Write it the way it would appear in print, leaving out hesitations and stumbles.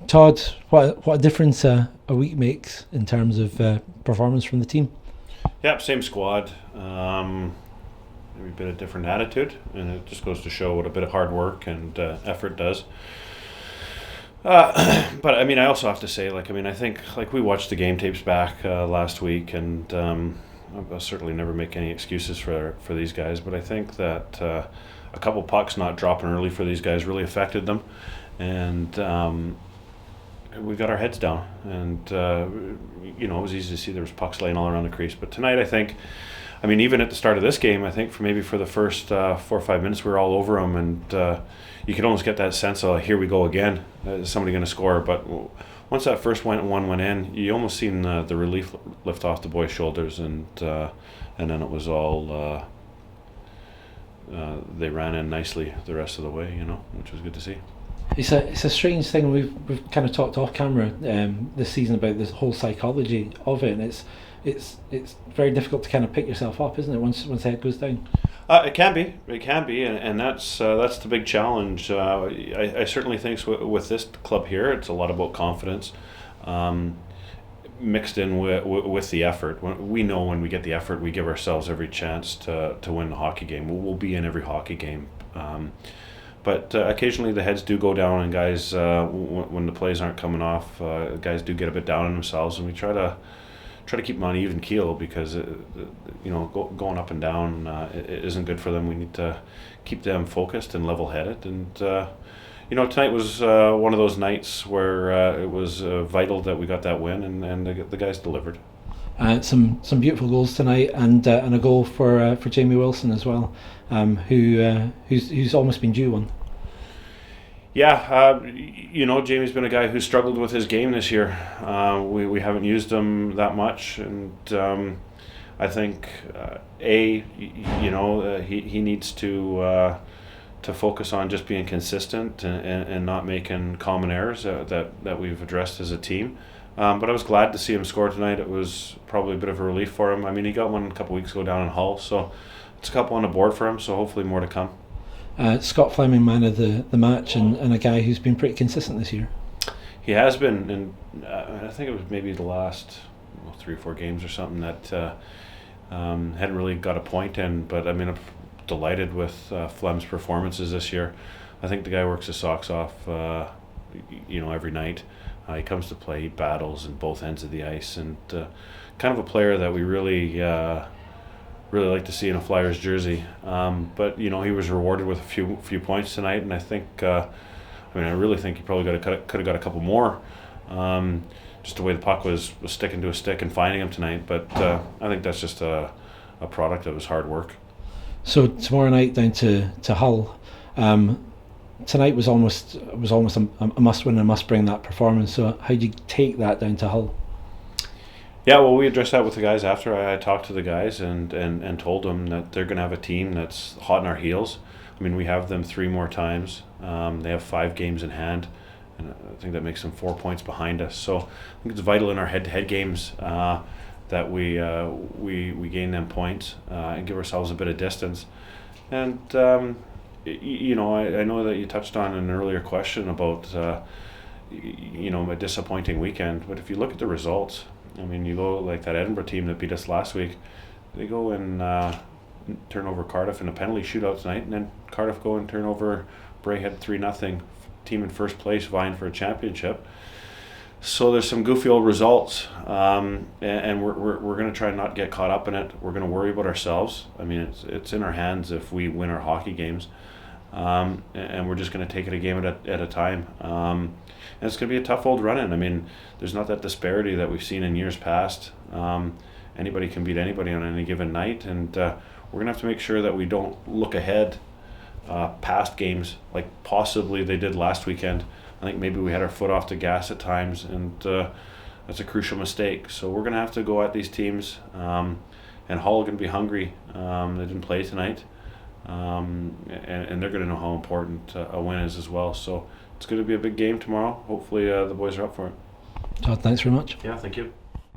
Todd, what a difference a week makes in terms of performance from the team. Yep, same squad. Maybe a bit of different attitude, and it just goes to show what a bit of hard work and effort does. But I mean, I also have to say, I think we watched the game tapes back last week, and I'll certainly never make any excuses for these guys. But I think that a couple pucks not dropping early for these guys really affected them, and we got our heads down, and it was easy to see there was pucks laying all around the crease. But tonight, I think, even at the start of this game, I think for the first 4 or 5 minutes, we were all over them, and you could almost get that sense of, here we go again, is somebody going to score? But once that first one went in, you almost seen the relief lift off the boys' shoulders, and then it was all they ran in nicely the rest of the way, which was good to see. It's a strange thing. We've kind of talked off camera this season about this whole psychology of it, and it's very difficult to kind of pick yourself up, isn't it? Once the head goes down. It can be, and that's the big challenge. I certainly think with this club here, it's a lot about confidence, mixed in with the effort. We know when we get the effort, we give ourselves every chance to win the hockey game. We'll be in every hockey game. But occasionally the heads do go down, and guys, when the plays aren't coming off, guys do get a bit down on themselves, and we try to keep them on even keel, because going up and down it isn't good for them. We need to keep them focused and level-headed, and tonight was one of those nights where it was vital that we got that win, and the guys delivered. Some beautiful goals tonight, and a goal for Jamie Wilson as well, who's almost been due one. Yeah, Jamie's been a guy who struggled with his game this year. We haven't used him that much, and I think he needs to focus on just being consistent and not making common errors that we've addressed as a team. But I was glad to see him score tonight. It was probably a bit of a relief for him. He got one a couple weeks ago down in Hull, so it's a couple on the board for him, so hopefully more to come. Scott Fleming, man of the match, and a guy who's been pretty consistent this year. He has been, and I think it was maybe the last 3 or 4 games or something that hadn't really got a point in, but I'm delighted with Flem's performances this year. I think the guy works his socks off every night. He comes to play, he battles in both ends of the ice, and kind of a player that we really like to see in a Flyers jersey. But he was rewarded with a few points tonight, and I think I really think he probably could have got a couple more. Just the way the puck was sticking to a stick and finding him tonight. But I think that's just a product of his hard work. So tomorrow night down to Hull. Tonight was almost a must win and a must bring that performance. So how do you take that down to Hull? Yeah, well, we addressed that with the guys after. I talked to the guys and told them that they're going to have a team that's hot on our heels. We have them 3 more times. They have 5 games in hand, and I think that makes them 4 points behind us. So I think it's vital in our head-to-head games that we gain them points and give ourselves a bit of distance. And I know that you touched on an earlier question about a disappointing weekend, but if you look at the results, you go like that Edinburgh team that beat us last week, they go and turn over Cardiff in a penalty shootout tonight, and then Cardiff go and turn over Braehead 3-0, team in first place vying for a championship. So there's some goofy old results, and we're going to try and not get caught up in it. We're going to worry about ourselves. It's in our hands if we win our hockey games, and we're just going to take it a game at a time. And it's going to be a tough old run-in. There's not that disparity that we've seen in years past. Anybody can beat anybody on any given night, and we're going to have to make sure that we don't look ahead past games like possibly they did last weekend. I think maybe we had our foot off the gas at times, and that's a crucial mistake. So we're going to have to go at these teams, and Hull are going to be hungry. They didn't play tonight, and they're going to know how important a win is as well. So it's going to be a big game tomorrow. Hopefully the boys are up for it. Todd, thanks very much. Yeah, thank you.